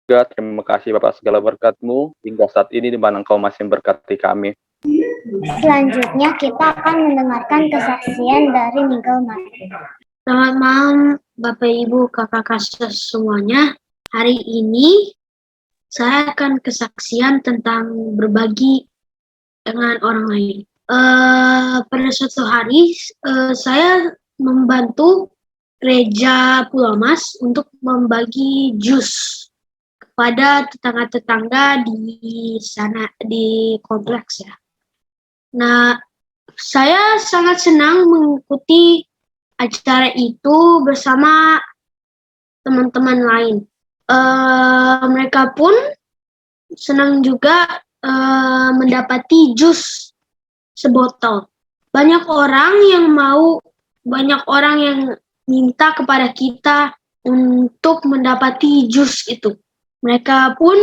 Terima kasih Bapak segala berkat-Mu hingga saat ini di mana Engkau masih memberkati kami. Selanjutnya kita akan mendengarkan kesaksian dari Miguel Martin. Selamat malam Bapak Ibu Kakak semuanya. Hari ini saya akan kesaksian tentang berbagi dengan orang lain. Pada suatu hari saya membantu gereja Pulau Mas untuk membagi jus kepada tetangga-tetangga di sana, di kompleks ya. Nah, saya sangat senang mengikuti acara itu bersama teman-teman lain. Mereka pun senang juga mendapati jus sebotol. Banyak orang yang minta kepada kita untuk mendapati jus itu. Mereka pun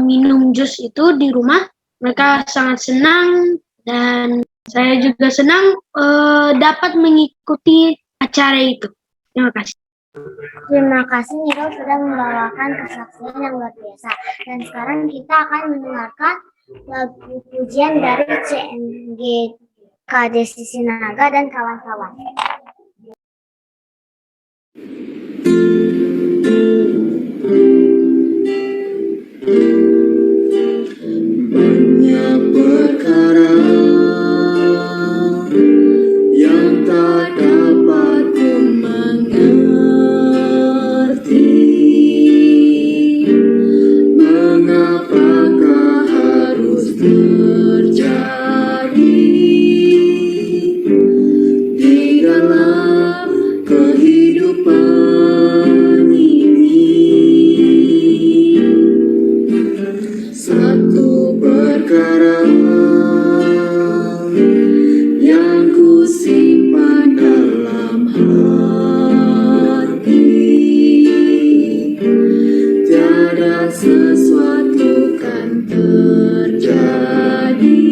minum jus itu di rumah. Mereka sangat senang dan saya juga senang dapat mengikuti acara itu. Terima kasih. Terima kasih Miguel sudah membawakan kesaksian yang luar biasa. Dan sekarang kita akan mendengarkan lagu pujian dari CMG KDC Sinaga dan kawan-kawan. Banyak perkara yang tak dapat ku mengerti. Mengapakah harus terjadi di dalam kehidupan ini? Satu perkara yang ku simpan dalam hati, tiada sesuatu kan terjadi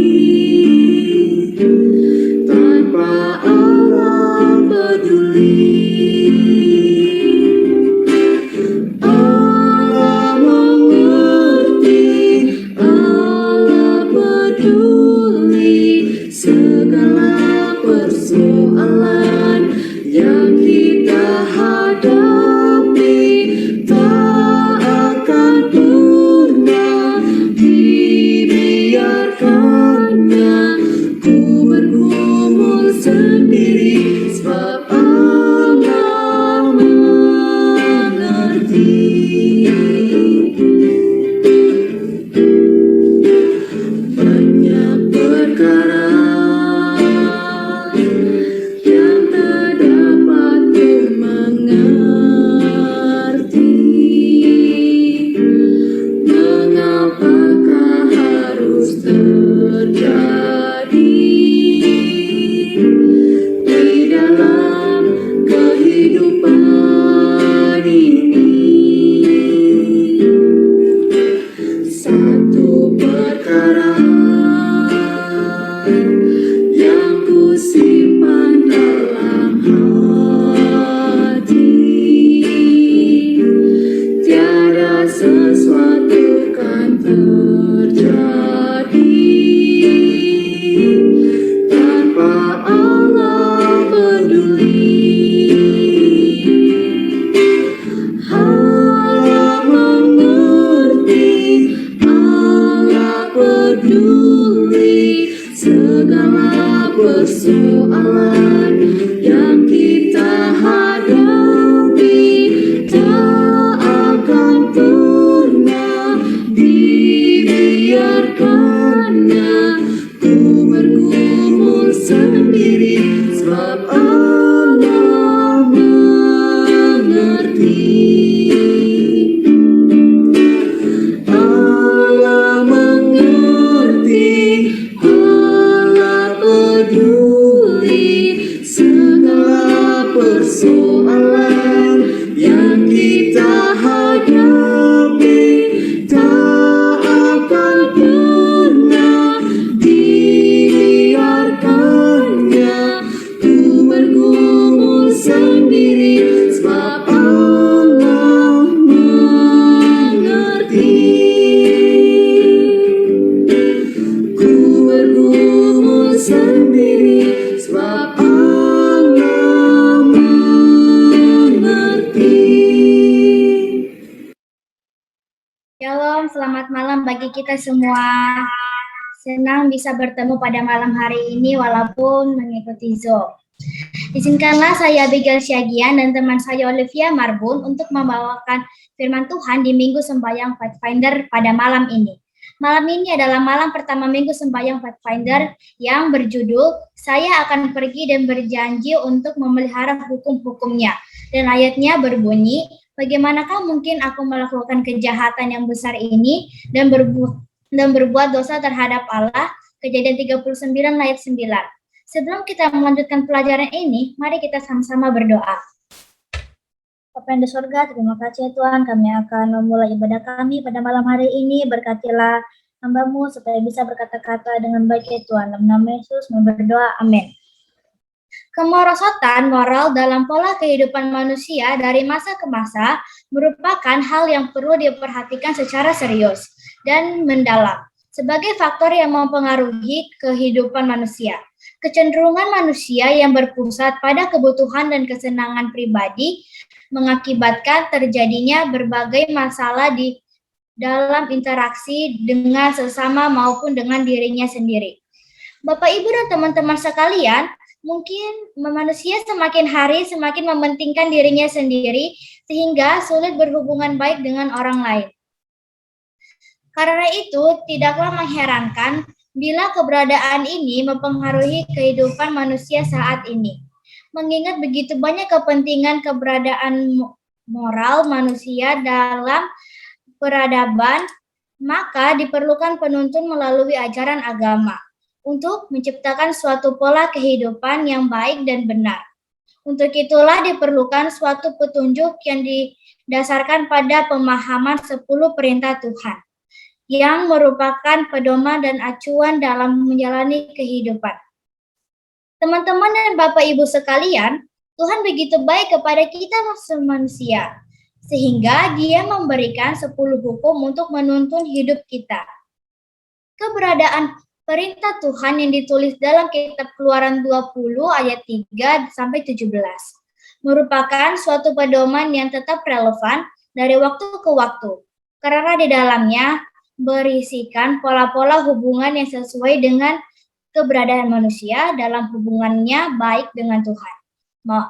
tanpa Allah peduli. Allah mengerti, Allah peduli segala persoalan yang kita hadapi. Tak akan pernah dibiarkannya ku bergumul sendiri, sebab Allah mengerti. Banyak perkara yang tak dapat ku mengerti. Mengapakah harus terjadi di dalam kehidupan ini? Satu perkara yang ku simpan dalam hati, tiada sesuatu kan terjadi tanpa Allah peduli. Allah mengerti, Allah peduli segala persoalan yang kita hadapi. Tak akan pernah dibiarkannya ku bergumul sendiri, sebab Allah mengerti. Allah mengerti, Allah peduli segala persoalan yang kita hadapi. Tak akan pernah dibiarkannya ku bergumul sendiri, sebab Allah mengerti. sendiri, sebab Allah mengerti. Shalom, selamat malam bagi kita semua. Senang bisa bertemu pada malam hari ini walaupun mengikuti Zoom. Izinkanlah saya Abigail Syagian dan teman saya Olivia Marbun untuk membawakan firman Tuhan di Minggu Sembahyang Pathfinder pada malam ini. Malam ini adalah malam pertama Minggu Sembahyang Pathfinder yang berjudul Saya akan pergi dan berjanji untuk memelihara hukum-hukumnya. Dan ayatnya berbunyi, bagaimanakah mungkin aku melakukan kejahatan yang besar ini dan berbuat dosa terhadap Allah? Kejadian 39 ayat 9. Sebelum kita melanjutkan pelajaran ini, mari kita sama-sama berdoa. Bapa yang di surga, terima kasih ya Tuhan, kami akan memulai ibadah kami pada malam hari ini. Berkatilah hamba-Mu supaya bisa berkata-kata dengan baik ya Tuhan. Dalam nama Yesus, kami berdoa, amin. Kemerosotan moral dalam pola kehidupan manusia dari masa ke masa merupakan hal yang perlu diperhatikan secara serius dan mendalam sebagai faktor yang mempengaruhi kehidupan manusia. Kecenderungan manusia yang berpusat pada kebutuhan dan kesenangan pribadi mengakibatkan terjadinya berbagai masalah di dalam interaksi dengan sesama maupun dengan dirinya sendiri. Bapak, Ibu, dan teman-teman sekalian, mungkin manusia semakin hari semakin mementingkan dirinya sendiri sehingga sulit berhubungan baik dengan orang lain. Karena itu, tidaklah mengherankan bila keberadaan ini mempengaruhi kehidupan manusia saat ini. Mengingat begitu banyak kepentingan keberadaan moral manusia dalam peradaban, maka diperlukan penuntun melalui ajaran agama untuk menciptakan suatu pola kehidupan yang baik dan benar. Untuk itulah diperlukan suatu petunjuk yang didasarkan pada pemahaman 10 perintah Tuhan, yang merupakan pedoman dan acuan dalam menjalani kehidupan. Teman-teman dan Bapak Ibu sekalian, Tuhan begitu baik kepada kita manusia, sehingga Dia memberikan 10 hukum untuk menuntun hidup kita. Keberadaan perintah Tuhan yang ditulis dalam kitab Keluaran 20 ayat 3 sampai 17 merupakan suatu pedoman yang tetap relevan dari waktu ke waktu, karena di dalamnya berisikan pola-pola hubungan yang sesuai dengan keberadaan manusia dalam hubungannya baik dengan Tuhan,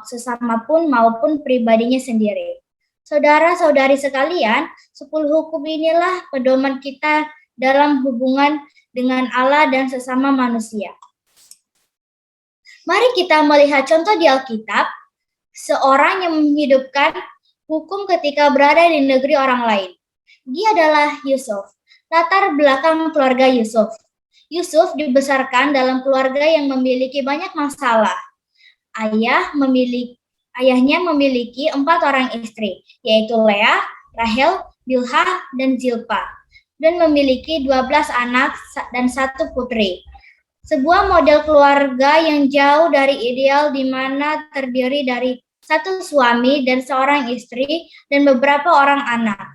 sesama pun maupun pribadinya sendiri. Saudara-saudari sekalian, 10 hukum inilah pedoman kita dalam hubungan dengan Allah dan sesama manusia. Mari kita melihat contoh di Alkitab, seorang yang menghidupkan hukum ketika berada di negeri orang lain. Dia adalah Yusuf. Latar belakang keluarga Yusuf. Yusuf dibesarkan dalam keluarga yang memiliki banyak masalah. Ayahnya memiliki 4 orang istri, yaitu Leah, Rahel, Bilhah, dan Zilpa, dan memiliki 12 anak dan 1 putri. Sebuah model keluarga yang jauh dari ideal di mana terdiri dari 1 suami dan seorang istri dan beberapa orang anak.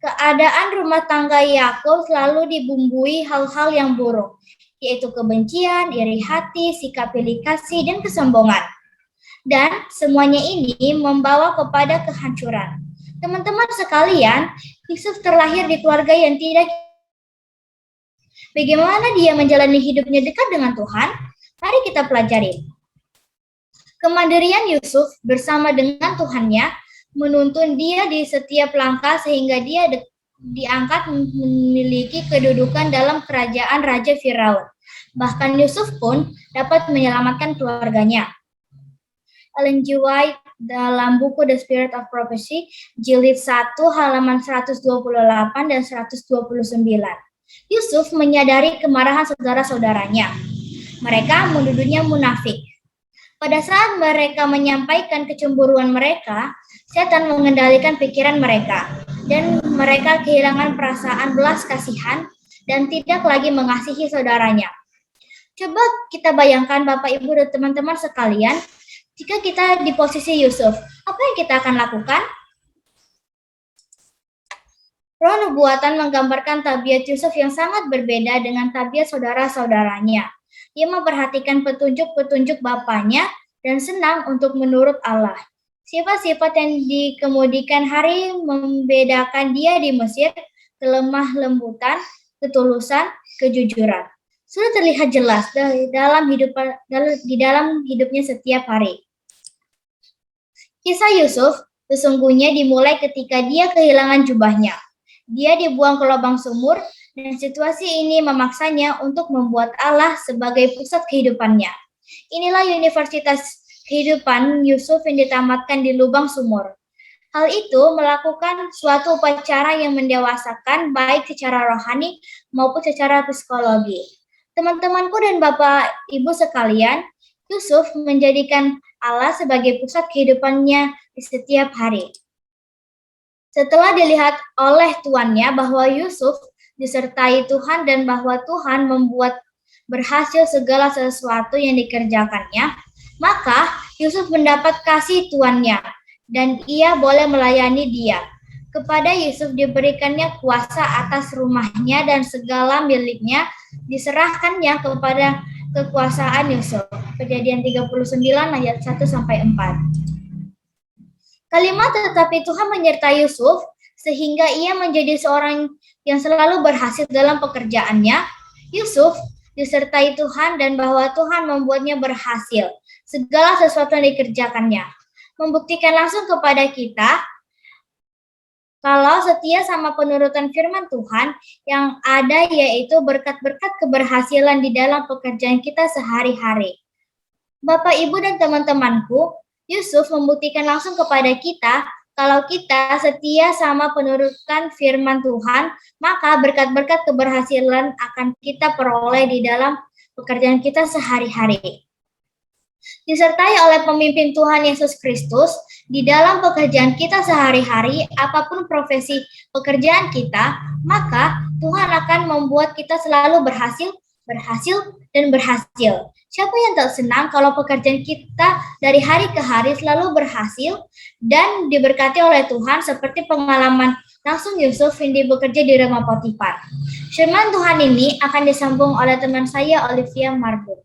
Keadaan rumah tangga Yakub selalu dibumbui hal-hal yang buruk, yaitu kebencian, iri hati, sikap pilih kasih, dan kesombongan. Dan semuanya ini membawa kepada kehancuran. Teman-teman sekalian, Yusuf terlahir di keluarga yang tidak. Bagaimana dia menjalani hidupnya dekat dengan Tuhan? Mari kita pelajari. Kemandirian Yusuf bersama dengan Tuhannya menuntun dia di setiap langkah sehingga dia diangkat memiliki kedudukan dalam kerajaan Raja Firaun. Bahkan Yusuf pun dapat menyelamatkan keluarganya. Ellen G. White dalam buku The Spirit of Prophecy, jilid 1 halaman 128 dan 129. Yusuf menyadari kemarahan saudara-saudaranya. Mereka menuduhnya munafik. Pada saat mereka menyampaikan kecemburuan mereka, setan mengendalikan pikiran mereka, dan mereka kehilangan perasaan belas kasihan dan tidak lagi mengasihi saudaranya. Coba kita bayangkan Bapak, Ibu, dan teman-teman sekalian, jika kita di posisi Yusuf, apa yang kita akan lakukan? Roh nubuatan menggambarkan tabiat Yusuf yang sangat berbeda dengan tabiat saudara-saudaranya. Ia memperhatikan petunjuk-petunjuk bapaknya dan senang untuk menurut Allah. Sifat-sifat yang dikemudikan hari membedakan dia di Mesir, kelemah lembutan, ketulusan, kejujuran. Sudah terlihat jelas di dalam hidupnya setiap hari. Kisah Yusuf sesungguhnya dimulai ketika dia kehilangan jubahnya. Dia dibuang ke lubang sumur dan situasi ini memaksanya untuk membuat Allah sebagai pusat kehidupannya. Inilah universitas kehidupan Yusuf yang ditamatkan di lubang sumur. Hal itu melakukan suatu upacara yang mendewasakan baik secara rohani maupun secara psikologi. Teman-temanku dan Bapak Ibu sekalian, Yusuf menjadikan Allah sebagai pusat kehidupannya di setiap hari. Setelah dilihat oleh tuannya bahwa Yusuf disertai Tuhan dan bahwa Tuhan membuat berhasil segala sesuatu yang dikerjakannya, maka Yusuf mendapat kasih tuannya dan ia boleh melayani dia. Kepada Yusuf diberikannya kuasa atas rumahnya dan segala miliknya diserahkannya kepada kekuasaan Yusuf. Kejadian 39 ayat 1-4. Kalimat tetapi Tuhan menyertai Yusuf sehingga ia menjadi seorang yang selalu berhasil dalam pekerjaannya. Yusuf disertai Tuhan dan bahwa Tuhan membuatnya berhasil segala sesuatu yang dikerjakannya. Membuktikan langsung kepada kita kalau setia sama penurutan firman Tuhan yang ada yaitu berkat-berkat keberhasilan di dalam pekerjaan kita sehari-hari. Bapak, Ibu, dan teman-temanku, Yusuf membuktikan langsung kepada kita kalau kita setia sama penurutan firman Tuhan, maka berkat-berkat keberhasilan akan kita peroleh di dalam pekerjaan kita sehari-hari. Disertai oleh pemimpin Tuhan Yesus Kristus, di dalam pekerjaan kita sehari-hari, apapun profesi pekerjaan kita, maka Tuhan akan membuat kita selalu berhasil, dan berhasil. Siapa yang tak senang kalau pekerjaan kita dari hari ke hari selalu berhasil dan diberkati oleh Tuhan seperti pengalaman langsung Yusuf yang bekerja di rumah Potifar. Firman Tuhan ini akan disambung oleh teman saya Olivia Marbun.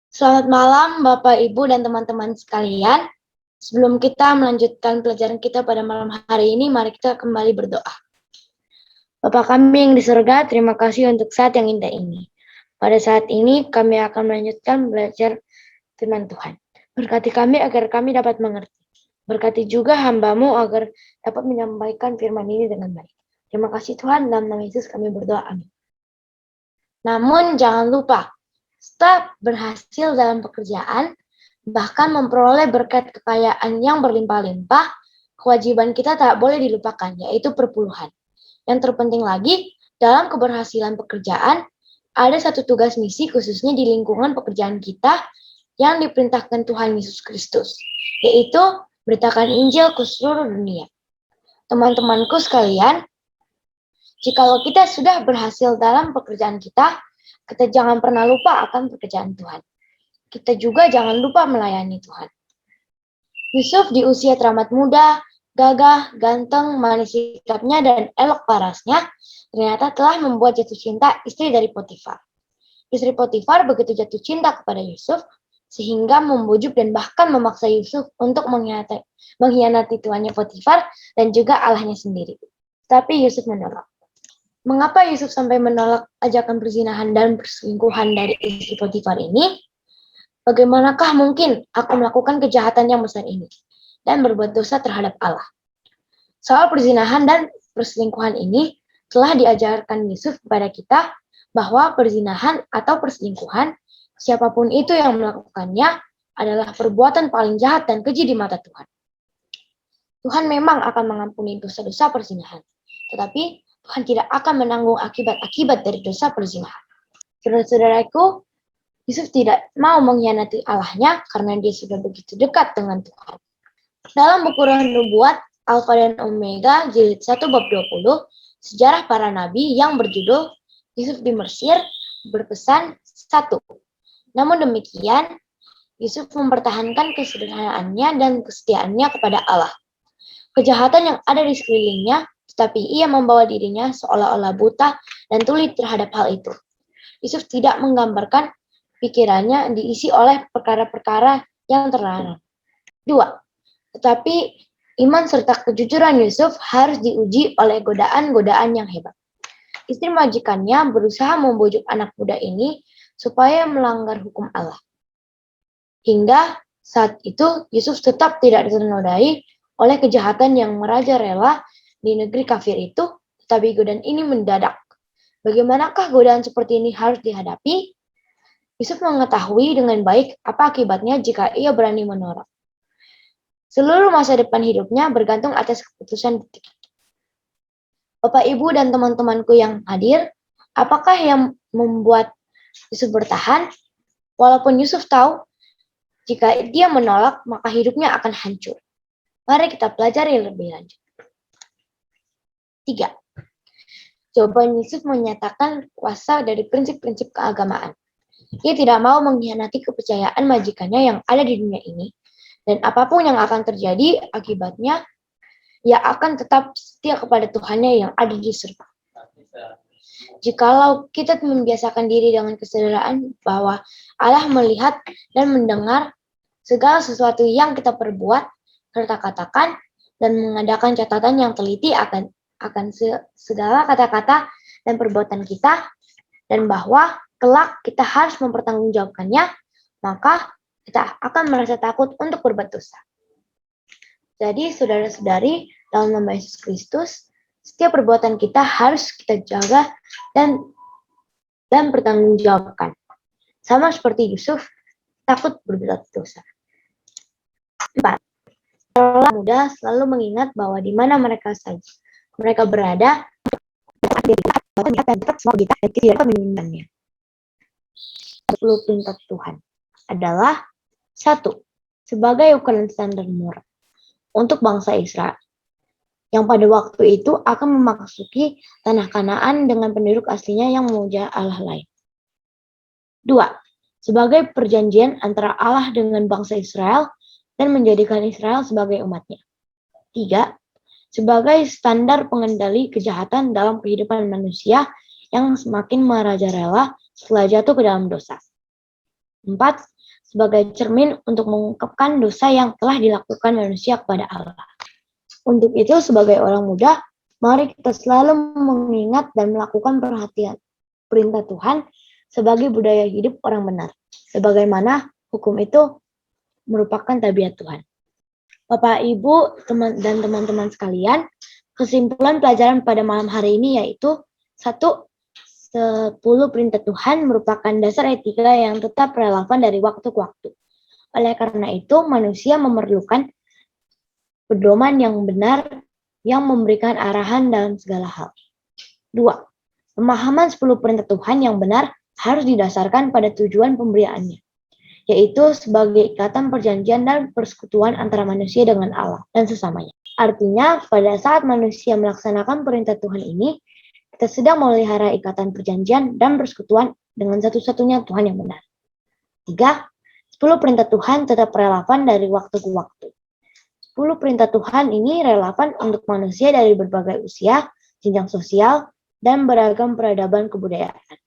Selamat malam Bapak, Ibu, dan teman-teman sekalian. Sebelum kita melanjutkan pelajaran kita pada malam hari ini, mari kita kembali berdoa. Bapa kami yang di surga, terima kasih untuk saat yang indah ini. Pada saat ini kami akan melanjutkan belajar firman Tuhan. Berkati kami agar kami dapat mengerti. Berkati juga hamba-Mu agar dapat menyampaikan firman ini dengan baik. Terima kasih Tuhan, dalam nama Yesus kami berdoa, amin. Namun jangan lupa, setelah berhasil dalam pekerjaan, bahkan memperoleh berkat kekayaan yang berlimpah-limpah, kewajiban kita tak boleh dilupakan, yaitu perpuluhan. Yang terpenting lagi, dalam keberhasilan pekerjaan, ada satu tugas misi khususnya di lingkungan pekerjaan kita yang diperintahkan Tuhan Yesus Kristus, yaitu beritakan Injil ke seluruh dunia. Teman-temanku sekalian, jikalau kita sudah berhasil dalam pekerjaan kita jangan pernah lupa akan pekerjaan Tuhan. Kita juga jangan lupa melayani Tuhan. Yusuf di usia teramat muda, gagah, ganteng, manis sikapnya, dan elok parasnya, ternyata telah membuat jatuh cinta istri dari Potifar. Istri Potifar begitu jatuh cinta kepada Yusuf, sehingga membujuk dan bahkan memaksa Yusuf untuk mengkhianati tuannya Potifar dan juga Allahnya sendiri. Tapi Yusuf menolak. Mengapa Yusuf sampai menolak ajakan perzinahan dan perselingkuhan dari istri Potifar ini? Bagaimanakah mungkin aku melakukan kejahatan yang besar ini dan berbuat dosa terhadap Allah? Soal perzinahan dan perselingkuhan ini telah diajarkan Yusuf kepada kita bahwa perzinahan atau perselingkuhan, siapapun itu yang melakukannya adalah perbuatan paling jahat dan keji di mata Tuhan. Tuhan memang akan mengampuni dosa-dosa perzinahan, tetapi Tuhan tidak akan menanggung akibat-akibat dari dosa perzinahan. Saudara-saudaraku, Yusuf tidak mau mengkhianati Allahnya karena dia sudah begitu dekat dengan Tuhan. Dalam buku Roh Nubuat, Alfa dan Omega, jilid 1 bab 20, sejarah para nabi yang berjudul Yusuf di Mesir berpesan 1. Namun demikian, Yusuf mempertahankan kesederhanaannya dan kesetiaannya kepada Allah. Kejahatan yang ada di sekelilingnya, tetapi ia membawa dirinya seolah-olah buta dan tuli terhadap hal itu. Yusuf tidak menggambarkan pikirannya diisi oleh perkara-perkara yang terlarang. 2. Tetapi iman serta kejujuran Yusuf harus diuji oleh godaan-godaan yang hebat. Istri majikannya berusaha membujuk anak muda ini supaya melanggar hukum Allah. Hingga saat itu Yusuf tetap tidak ternodai oleh kejahatan yang merajalela di negeri kafir itu, tetapi godaan ini mendadak. Bagaimanakah godaan seperti ini harus dihadapi? Yusuf mengetahui dengan baik apa akibatnya jika ia berani menolak. Seluruh masa depan hidupnya bergantung atas keputusan detik. Bapak, Ibu, dan teman-temanku yang hadir, apakah yang membuat Yusuf bertahan? Walaupun Yusuf tahu jika dia menolak, maka hidupnya akan hancur. Mari kita pelajari lebih lanjut. 3. Jawaban Yusuf menyatakan kuasa dari prinsip-prinsip keagamaan. Ia tidak mau mengkhianati kepercayaan majikannya yang ada di dunia ini, dan apapun yang akan terjadi akibatnya, ia akan tetap setia kepada Tuhannya yang ada di surga. Jikalau kita membiasakan diri dengan kesadaran bahwa Allah melihat dan mendengar segala sesuatu yang kita perbuat, serta katakan, dan mengadakan catatan yang teliti akan segala kata-kata dan perbuatan kita, dan bahwa kelak kita harus mempertanggungjawabkannya, maka kita akan merasa takut untuk berbuat dosa. Jadi, saudara-saudari, dalam nama Yesus Kristus, setiap perbuatan kita harus kita jaga dan pertanggungjawabkan. Sama seperti Yusuf, takut berbuat dosa. 4. Orang muda selalu mengingat bahwa di mana mereka berada, tidak menyembahnya. 10 perintah Tuhan adalah 1. Sebagai ukuran standar moral untuk bangsa Israel yang pada waktu itu akan memasuki tanah Kanaan dengan penduduk aslinya yang memuja Allah lain. 2. Sebagai perjanjian antara Allah dengan bangsa Israel dan menjadikan Israel sebagai umatnya. 3. Sebagai standar pengendali kejahatan dalam kehidupan manusia yang semakin merajalela setelah jatuh ke dalam dosa. 4. Sebagai cermin untuk mengungkapkan dosa yang telah dilakukan manusia kepada Allah. Untuk itu, sebagai orang muda, mari kita selalu mengingat dan melakukan perhatian perintah Tuhan sebagai budaya hidup orang benar, sebagaimana hukum itu merupakan tabiat Tuhan. Bapak, Ibu, dan teman-teman sekalian, kesimpulan pelajaran pada malam hari ini yaitu 1. 10 perintah Tuhan merupakan dasar etika yang tetap relevan dari waktu ke waktu. Oleh karena itu, manusia memerlukan pedoman yang benar yang memberikan arahan dalam segala hal. 2. Pemahaman 10 perintah Tuhan yang benar harus didasarkan pada tujuan pemberiannya, yaitu sebagai ikatan perjanjian dan persekutuan antara manusia dengan Allah dan sesamanya. Artinya, pada saat manusia melaksanakan perintah Tuhan ini, kita sedang memelihara ikatan perjanjian dan persekutuan dengan satu-satunya Tuhan yang benar. 3. 10 perintah Tuhan tetap relevan dari waktu ke waktu. 10 perintah Tuhan ini relevan untuk manusia dari berbagai usia, jenjang sosial, dan beragam peradaban kebudayaan.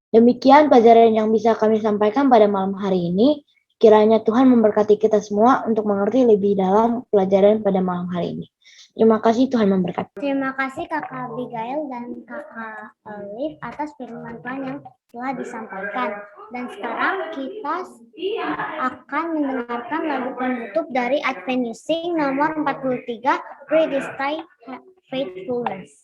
Demikian pelajaran yang bisa kami sampaikan pada malam hari ini. Kiranya Tuhan memberkati kita semua untuk mengerti lebih dalam pelajaran pada malam hari ini. Terima kasih, Tuhan memberkati. Terima kasih Kakak Abigail dan Kakak Olive atas firman Tuhan yang telah disampaikan. Dan sekarang kita akan mendengarkan lagu penutup dari Advent New Sing nomor 43, Great is Thy Faithfulness.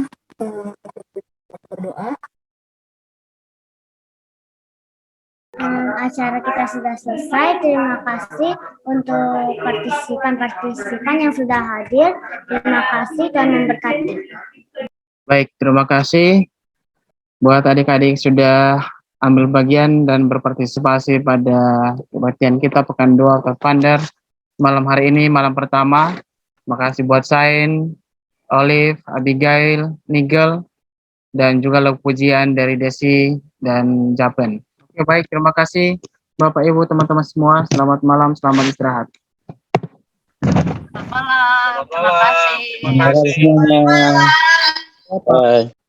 kita berdoa. Acara kita sudah selesai. Terima kasih untuk partisipan yang sudah hadir. Terima kasih dan memberkati. Baik, terima kasih buat adik-adik sudah ambil bagian dan berpartisipasi pada kebaktian kita Pekan Doa Pathfinder malam hari ini, malam pertama. Terima kasih buat Sain, Olive, Abigail, Nigel, dan juga lagu pujian dari Desi dan Japen. Oke, baik, terima kasih Bapak Ibu, teman-teman semua. Selamat malam, selamat istirahat. Selamat malam. Terima kasih. Terima kasih semuanya. Bye.